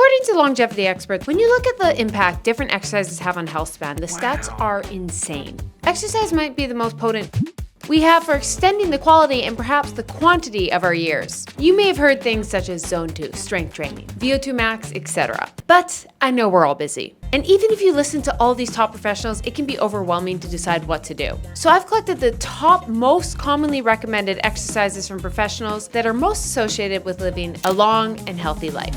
According to longevity experts, when you look at the impact different exercises have on health span, the stats are insane. Exercise might be the most potent we have for extending the quality and perhaps the quantity of our years. You may have heard things such as Zone 2, strength training, VO2 max, etc. But I know we're all busy. And even if you listen to all these top professionals, it can be overwhelming to decide what to do. So I've collected the top most commonly recommended exercises from professionals that are most associated with living a long and healthy life.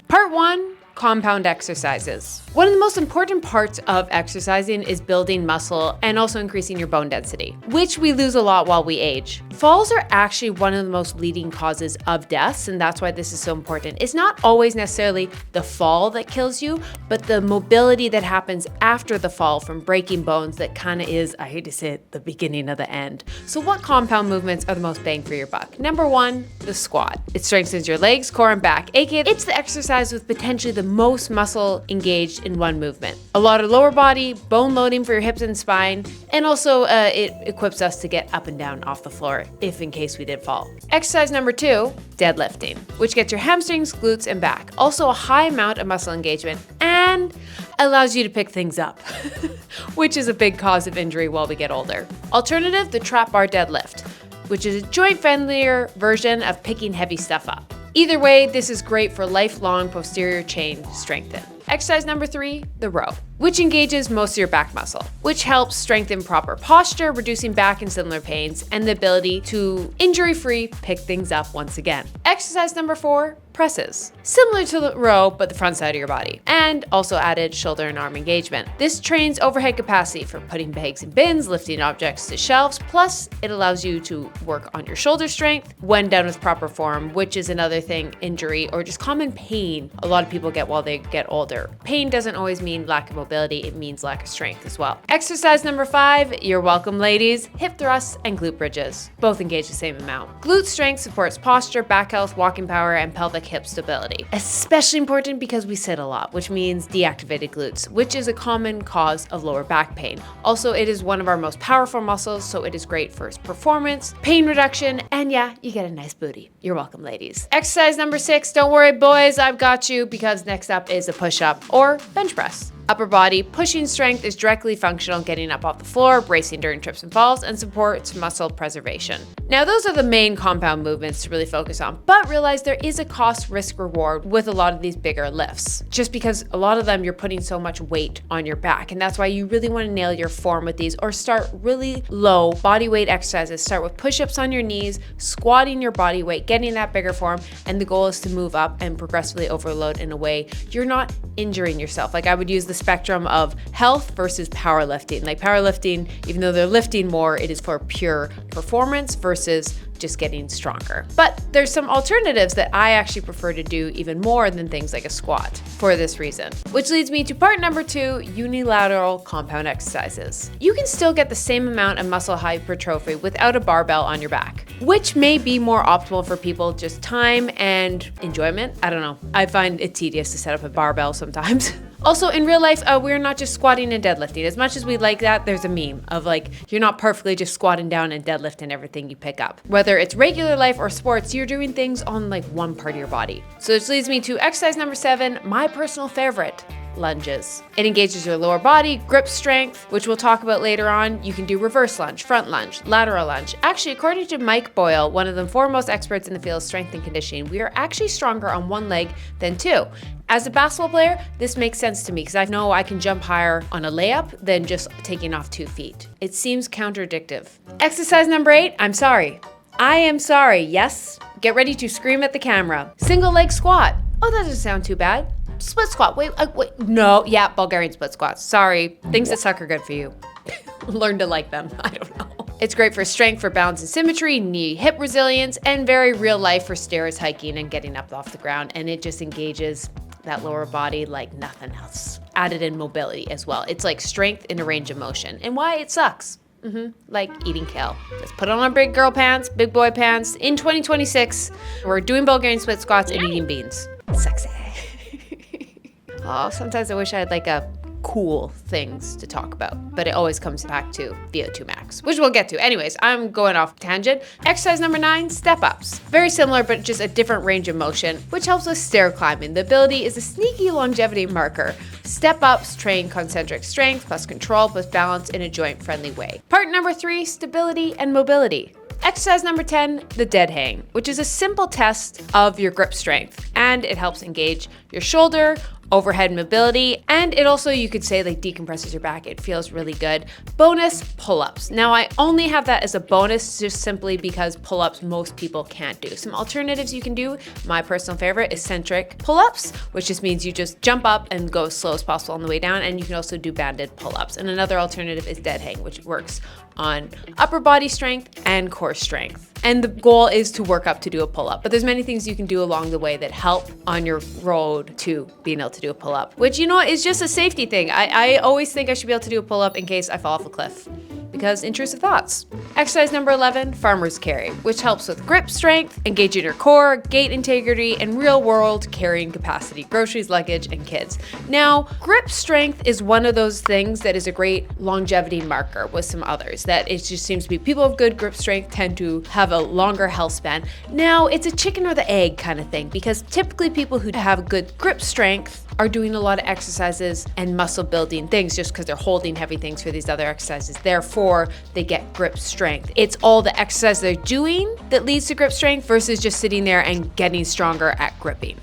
Part 1. Compound exercises. One of the most important parts of exercising is building muscle and also increasing your bone density, which we lose a lot while we age. Falls are actually one of the most leading causes of deaths, and that's why this is so important. It's not always necessarily the fall that kills you, but the mobility that happens after the fall from breaking bones that kind of is, I hate to say it, the beginning of the end. So what compound movements are the most bang for your buck? Number 1, the squat. It strengthens your legs, core, and back, aka it's the exercise with potentially the most muscle engaged in one movement. A lot of lower body, bone loading for your hips and spine, and also it equips us to get up and down off the floor if in case we did fall. Exercise number 2, deadlifting, which gets your hamstrings, glutes, and back. Also a high amount of muscle engagement and allows you to pick things up, which is a big cause of injury while we get older. Alternative, the trap bar deadlift, which is a joint-friendlier version of picking heavy stuff up. Either way, this is great for lifelong posterior chain strengthen. Exercise number 3, the row, which engages most of your back muscle, which helps strengthen proper posture, reducing back and similar pains, and the ability to injury-free pick things up once again. Exercise number 4, presses. Similar to the row, but the front side of your body, and also added shoulder and arm engagement. This trains overhead capacity for putting bags in bins, lifting objects to shelves, plus it allows you to work on your shoulder strength when done with proper form, which is another thing, injury or just common pain a lot of people get while they get older. Pain doesn't always mean lack of mobility, it means lack of strength as well. Exercise number 5, you're welcome ladies, hip thrusts and glute bridges. Both engage the same amount. Glute strength supports posture, back health, walking power, and pelvic hip stability. Especially important because we sit a lot, which means deactivated glutes, which is a common cause of lower back pain. Also, it is one of our most powerful muscles, so it is great for performance, pain reduction, and yeah, you get a nice booty. You're welcome, ladies. Exercise number 6, don't worry, boys, I've got you, because next up is a push-up or bench press. Upper body pushing strength is directly functional, getting up off the floor, bracing during trips and falls, and supports muscle preservation. Now, those are the main compound movements to really focus on, but realize there is a cost risk reward with a lot of these bigger lifts, just because a lot of them you're putting so much weight on your back, and that's why you really want to nail your form with these, or start really low body weight exercises. Start with push-ups on your knees, squatting your body weight, getting that bigger form, and the goal is to move up and progressively overload in a way you're not injuring yourself. Like I would use the spectrum of health versus powerlifting. Like powerlifting, even though they're lifting more, it is for pure performance versus just getting stronger. But there's some alternatives that I actually prefer to do even more than things like a squat for this reason. Which leads me to part number 2, unilateral compound exercises. You can still get the same amount of muscle hypertrophy without a barbell on your back, which may be more optimal for people, just time and enjoyment. I don't know. I find it tedious to set up a barbell sometimes. Also, in real life, we're not just squatting and deadlifting. As much as we like that, there's a meme of like, you're not perfectly just squatting down and deadlifting everything you pick up. Whether it's regular life or sports, you're doing things on like one part of your body. So this leads me to exercise number 7, my personal favorite, lunges. It engages your lower body, grip strength, which we'll talk about later on. You can do reverse lunge, front lunge, lateral lunge. Actually, according to Mike Boyle, one of the foremost experts in the field of strength and conditioning, we are actually stronger on one leg than 2. As a basketball player, this makes sense to me because I know I can jump higher on a layup than just taking off 2 feet. It seems counteraddictive. Exercise number 8, I'm sorry. I am sorry, yes? Get ready to scream at the camera. Single leg squat. Oh, that doesn't sound too bad. Split squat, wait, no, yeah, Bulgarian split squats. Sorry, things that suck are good for you. Learn to like them, I don't know. It's great for strength, for balance and symmetry, knee hip resilience, and very real life for stairs, hiking, and getting up off the ground. And it just engages that lower body like nothing else. Added in mobility as well. It's like strength in a range of motion. And why it sucks. Like eating kale. Let's put on our big girl pants, big boy pants. In 2026, we're doing Bulgarian split squats and eating beans. Sexy. Oh, sometimes I wish I had like a cool things to talk about, but it always comes back to VO2 max, which we'll get to. Anyways, I'm going off tangent. Exercise number 9, step ups. Very similar, but just a different range of motion, which helps with stair climbing. The ability is a sneaky longevity marker. Step ups train concentric strength plus control plus balance in a joint-friendly way. Part number 3, stability and mobility. Exercise number 10, the dead hang, which is a simple test of your grip strength, and it helps engage your shoulder, overhead mobility, and it also, you could say, like decompresses your back. It feels really good. Bonus, pull-ups. Now I only have that as a bonus just simply because pull-ups most people can't do. Some alternatives you can do, my personal favorite is centric pull-ups, which just means you just jump up and go as slow as possible on the way down, and you can also do banded pull-ups. And another alternative is dead hang, which works on upper body strength and core strength. And the goal is to work up to do a pull-up, but there's many things you can do along the way that help on your road to being able to do a pull-up, which, you know, is just a safety thing. I always think I should be able to do a pull-up in case I fall off a cliff, because intrusive thoughts. Exercise number 11, farmer's carry, which helps with grip strength, engaging your core, gait integrity, and real-world carrying capacity, groceries, luggage, and kids. Now, grip strength is one of those things that is a great longevity marker with some others, that it just seems to be people with good grip strength tend to have a longer health span. Now, it's a chicken or the egg kind of thing, because typically people who have good grip strength are doing a lot of exercises and muscle building things just because they're holding heavy things for these other exercises. Therefore, they get grip strength. It's all the exercise they're doing that leads to grip strength versus just sitting there and getting stronger at gripping.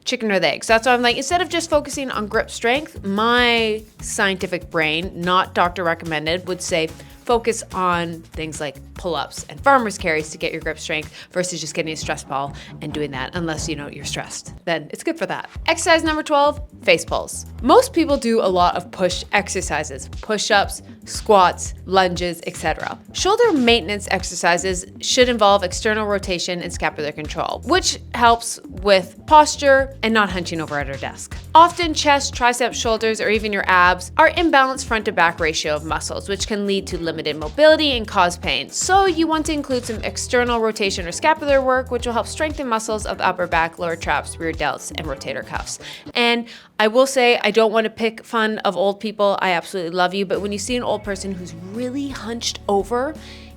Chicken or the egg. So that's why I'm like, instead of just focusing on grip strength, my scientific brain, not doctor recommended, would say focus on things like pull-ups and farmer's carries to get your grip strength versus just getting a stress ball and doing that unless, you know, you're stressed. Then it's good for that. Exercise number 12, face pulls. Most people do a lot of push exercises, push-ups, squats, lunges, etc. Shoulder maintenance exercises should involve external rotation and scapular control, which helps with posture and not hunching over at our desk. Often chest, triceps, shoulders, or even your abs are imbalanced front to back ratio of muscles, which can lead to limited mobility and cause pain. So you want to include some external rotation or scapular work, which will help strengthen muscles of the upper back, lower traps, rear delts, and rotator cuffs. And I will say, I don't want to pick fun of old people. I absolutely love you. But when you see an old person who's really hunched over,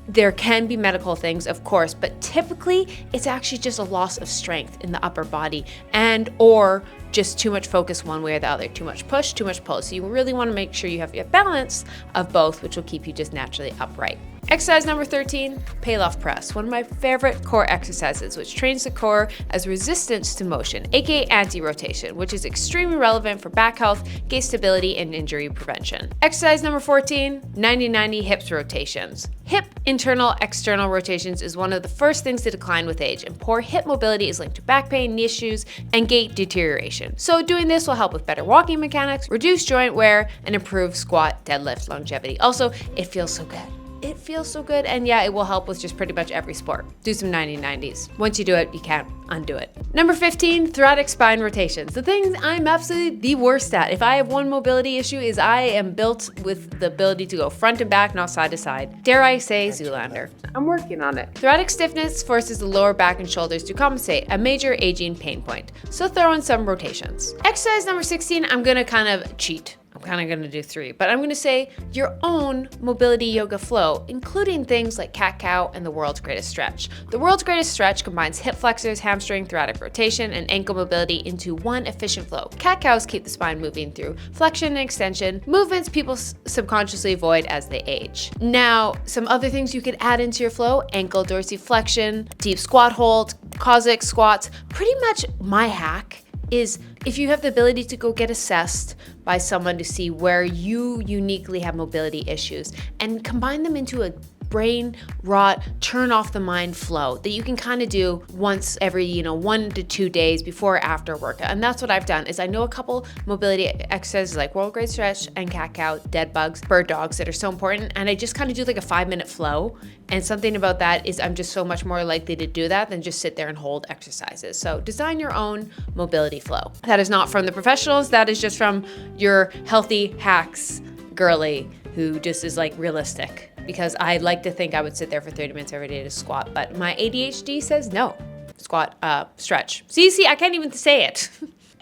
there can be medical things, of course, but typically it's actually just a loss of strength in the upper body and or just too much focus one way or the other, too much push, too much pull. So you really want to make sure you have a balance of both, which will keep you just naturally upright. Exercise number 13, Pallof press, one of my favorite core exercises, which trains the core as resistance to motion, aka anti-rotation, which is extremely relevant for back health, gait stability, and injury prevention. Exercise number 14, 90-90 hips rotations. Hip internal, external rotations is one of the first things to decline with age, and poor hip mobility is linked to back pain, knee issues, and gait deterioration. So doing this will help with better walking mechanics, reduce joint wear, and improve squat, deadlift longevity. Also, it feels so good. It feels so good, and yeah, it will help with just pretty much every sport. Do some 90-90s. Once you do it, you can't undo it. Number 15, thoracic spine rotations. The thing I'm absolutely the worst at. If I have one mobility issue is I am built with the ability to go front and back, not side to side. Dare I say Zoolander. I'm working on it. Thoracic stiffness forces the lower back and shoulders to compensate, a major aging pain point. So throw in some rotations. Exercise number 16, I'm gonna kind of cheat. I'm kind of going to do 3, but I'm going to say your own mobility yoga flow, including things like cat-cow and the world's greatest stretch. The world's greatest stretch combines hip flexors, hamstring, thoracic rotation, and ankle mobility into one efficient flow. Cat-cows keep the spine moving through flexion and extension, movements people subconsciously avoid as they age. Now, some other things you could add into your flow, ankle dorsiflexion, deep squat hold, Cossack squats. Pretty much my hack is if you have the ability to go get assessed by someone to see where you uniquely have mobility issues and combine them into a brain rot, turn off the mind flow that you can kind of do once every, 1 to 2 days before or after workout. And that's what I've done is I know a couple mobility exercises like world great stretch and cat-cow, dead bugs, bird dogs that are so important. And I just kind of do like a 5-minute flow. And something about that is I'm just so much more likely to do that than just sit there and hold exercises. So design your own mobility flow. That is not from the professionals. That is just from your healthy hacks girly who just is like realistic. Because I like to think I would sit there for 30 minutes every day to squat, but my ADHD says no. Squat, stretch. See, I can't even say it.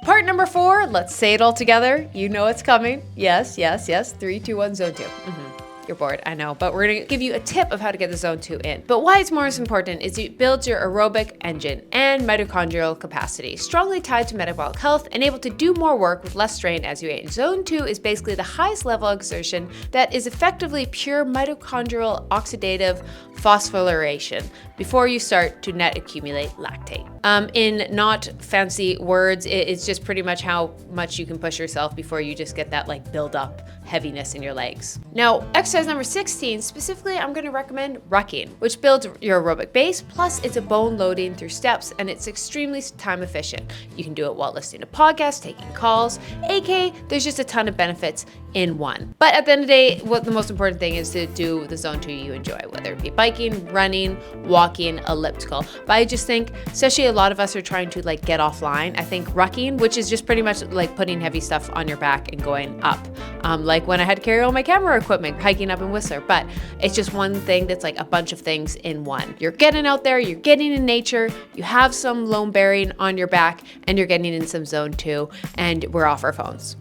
Part number 4, let's say it all together. You know it's coming. Yes, yes, yes. 3, 2, 1, zone 2. You're bored, I know, but we're gonna give you a tip of how to get the zone 2 in. But why it's more important is it builds your aerobic engine and mitochondrial capacity, strongly tied to metabolic health and able to do more work with less strain as you age. Zone 2 is basically the highest level of exertion that is effectively pure mitochondrial oxidative phosphorylation before you start to net accumulate lactate. In not fancy words, it's just pretty much how much you can push yourself before you just get that like build up heaviness in your legs. Now, exercise number 16, specifically, I'm gonna recommend rucking, which builds your aerobic base, plus it's a bone loading through steps, and it's extremely time efficient. You can do it while listening to podcasts, taking calls, aka there's just a ton of benefits in one. But at the end of the day, what the most important thing is to do the zone 2 you enjoy, whether it be biking, running, walking, elliptical. But I just think, especially a lot of us are trying to like get offline. I think rucking, which is just pretty much like putting heavy stuff on your back and going up. Like when I had to carry all my camera equipment, hiking up in Whistler, but it's just one thing that's like a bunch of things in one. You're getting out there, you're getting in nature, you have some load bearing on your back, and you're getting in some zone 2, and we're off our phones.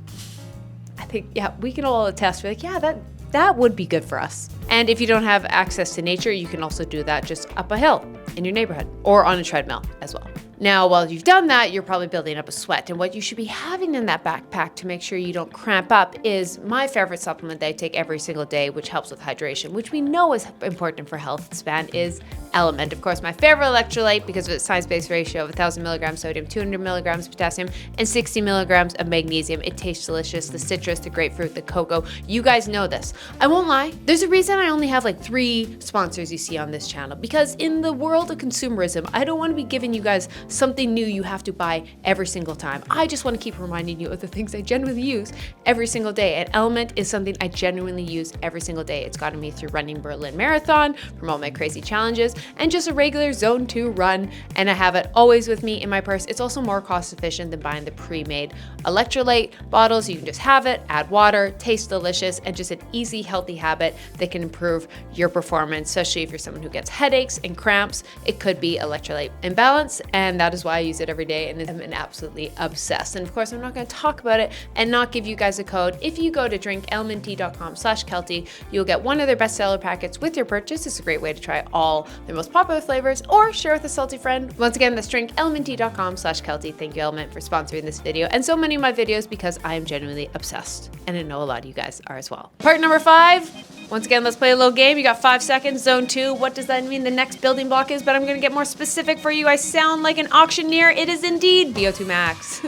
I think, yeah, we can all attest. We're like, yeah, that would be good for us. And if you don't have access to nature, you can also do that just up a hill in your neighborhood or on a treadmill as well. Now, while you've done that, you're probably building up a sweat. And what you should be having in that backpack to make sure you don't cramp up is my favorite supplement that I take every single day, which helps with hydration, which we know is important for health span, is Element. Of course, my favorite electrolyte because of its science-based ratio of 1,000 milligrams sodium, 200 milligrams potassium, and 60 milligrams of magnesium. It tastes delicious. The citrus, the grapefruit, the cocoa. You guys know this. I won't lie. There's a reason I only have like 3 sponsors you see on this channel, because in the world of consumerism, I don't want to be giving you guys something new you have to buy every single time. I just want to keep reminding you of the things I genuinely use every single day. And Element is something I genuinely use every single day. It's gotten me through running Berlin Marathon, from all my crazy challenges, and just a regular zone 2 run. And I have it always with me in my purse. It's also more cost efficient than buying the pre-made electrolyte bottles. You can just have it, add water, tastes delicious, and just an easy, healthy habit that can improve your performance, especially if you're someone who gets headaches and cramps. It could be electrolyte imbalance, and that is why I use it every day and I'm absolutely obsessed. And of course, I'm not going to talk about it and not give you guys a code. If you go to drinklmnt.com/Keltie, you'll get one of their bestseller packets with your purchase. It's a great way to try all their most popular flavors or share with a salty friend. Once again, that's drinklmnt.com/Keltie. Thank you, Element, for sponsoring this video and so many of my videos, because I am genuinely obsessed. And I know a lot of you guys are as well. Part number 5. Once again, let's play a little game. You got 5 seconds. Zone 2. What does that mean the next building block is? But I'm going to get more specific for you. I sound like an auctioneer. It is indeed VO2 max.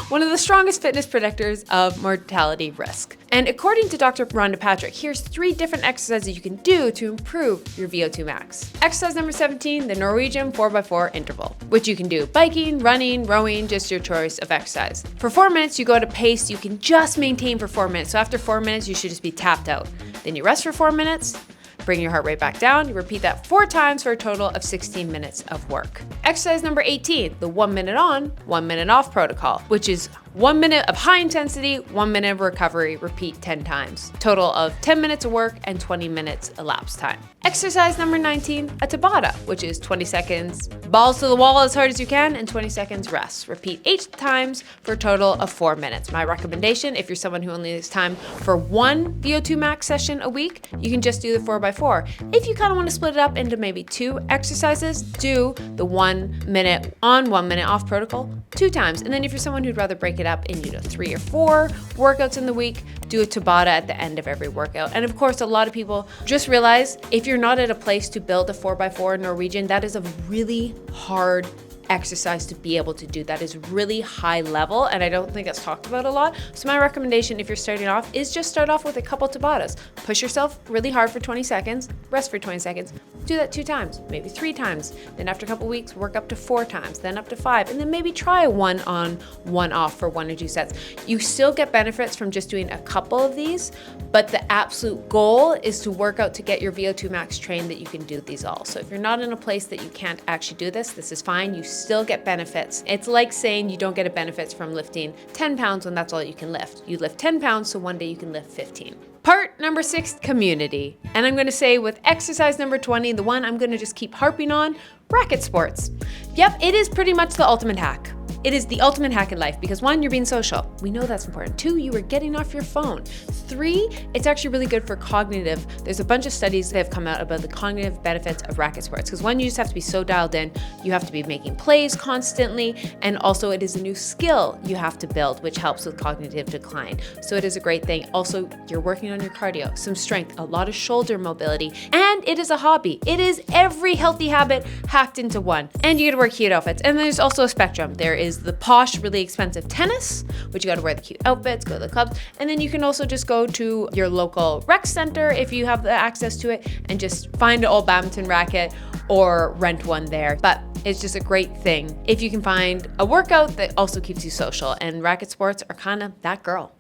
One of the strongest fitness predictors of mortality risk. And according to Dr. Rhonda Patrick, here's 3 different exercises you can do to improve your VO2 max. Exercise number 17, the Norwegian 4x4 interval, which you can do biking, running, rowing, just your choice of exercise. For 4 minutes, you go at a pace you can just maintain for 4 minutes. So after 4 minutes, you should just be tapped out. Then you rest for 4 minutes, bring your heart rate back down. You repeat that 4 times for a total of 16 minutes of work. Exercise number 18, the 1 minute on, 1 minute off protocol, which is 1 minute of high intensity, 1 minute of recovery, repeat 10 times. Total of 10 minutes of work and 20 minutes elapsed time. Exercise number 19, a Tabata, which is 20 seconds, balls to the wall as hard as you can, and 20 seconds rest. Repeat 8 times for a total of 4 minutes. My recommendation, if you're someone who only has time for 1 VO2 max session a week, you can just do the 4x4. If you kind of want to split it up into maybe 2 exercises, do the 1 minute on, 1 minute off protocol 2 times. And then if you're someone who'd rather break it up in 3 or 4 workouts in the week, do a Tabata at the end of every workout. And of course, a lot of people just realize if you're not at a place to build a 4x4 Norwegian, that is a really hard exercise to be able to do. That is really high level, and I don't think that's talked about a lot. So my recommendation, if you're starting off, is just start off with a couple Tabatas. Push yourself really hard for 20 seconds, rest for 20 seconds, do that 2 times, maybe 3 times. Then after a couple weeks, work up to 4 times, then up to 5, and then maybe try a 1 on, 1 off for 1 or 2 sets. You still get benefits from just doing a couple of these, but the absolute goal is to work out to get your VO2 max trained that you can do these all. So if you're not in a place that you can't actually do this is fine. You still get benefits. It's like saying you don't get a benefits from lifting 10 pounds when that's all you can lift. You lift 10 pounds, so one day you can lift 15. Part number 6, community. And I'm going to say with exercise number 20, the one I'm going to just keep harping on, racket sports. Yep, it is pretty much the ultimate hack. It is the ultimate hack in life because 1, you're being social. We know that's important. 2, you are getting off your phone. 3, it's actually really good for cognitive. There's a bunch of studies that have come out about the cognitive benefits of racket sports because 1, you just have to be so dialed in. You have to be making plays constantly, and also it is a new skill you have to build, which helps with cognitive decline. So it is a great thing. Also, you're working on your cardio, some strength, a lot of shoulder mobility, and it is a hobby. It is every healthy habit hacked into one. And you get to wear cute outfits. And there's also a spectrum. There is the posh, really expensive tennis, which you got to wear the cute outfits, go to the clubs. And then you can also just go to your local rec center if you have the access to it and just find an old badminton racket or rent one there. But it's just a great thing if you can find a workout that also keeps you social. And racket sports are kind of that girl.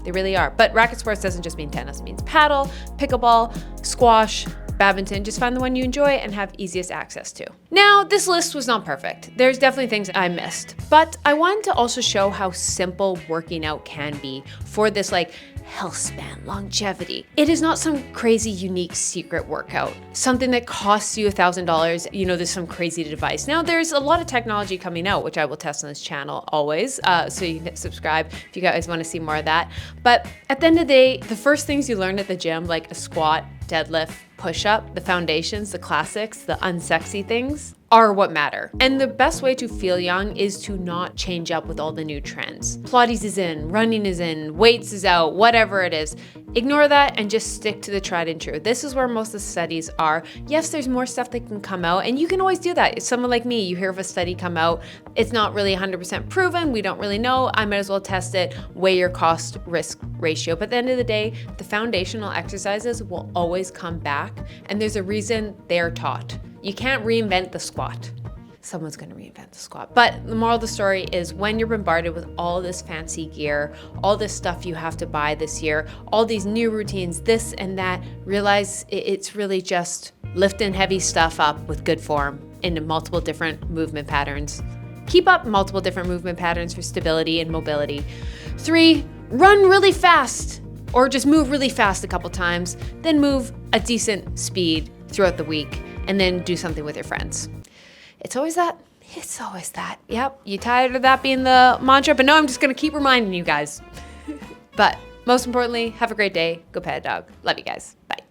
They really are. But racket sports doesn't just mean tennis. It means paddle, pickleball, squash, badminton. Just find the one you enjoy and have easiest access to. Now, this list was not perfect. There's definitely things I missed, but I wanted to also show how simple working out can be for this health span, longevity. It is not some crazy, unique secret workout, something that costs you $1,000. There's some crazy device. Now, there's a lot of technology coming out, which I will test on this channel always. So you can subscribe if you guys want to see more of that. But at the end of the day, the first things you learn at the gym, like a squat, deadlift, push-up, the foundations, the classics, the unsexy things, are what matter. And the best way to feel young is to not change up with all the new trends. Pilates is in, running is in, weights is out, whatever it is. Ignore that and just stick to the tried and true. This is where most of the studies are. Yes, there's more stuff that can come out, and you can always do that. If someone like me, you hear of a study come out, it's not really 100% proven, we don't really know, I might as well test it, weigh your cost-risk ratio. But at the end of the day, the foundational exercises will always come back, and there's a reason they're taught. You can't reinvent the squat. Someone's gonna reinvent the squat. But the moral of the story is when you're bombarded with all this fancy gear, all this stuff you have to buy this year, all these new routines, this and that, realize it's really just lifting heavy stuff up with good form into multiple different movement patterns. Keep up multiple different movement patterns for stability and mobility. 3, run really fast or just move really fast a couple times, then move a decent speed throughout the week, and then do something with your friends. It's always that. It's always that. Yep, you tired of that being the mantra? But no, I'm just gonna keep reminding you guys. But most importantly, have a great day. Go pet a dog. Love you guys. Bye.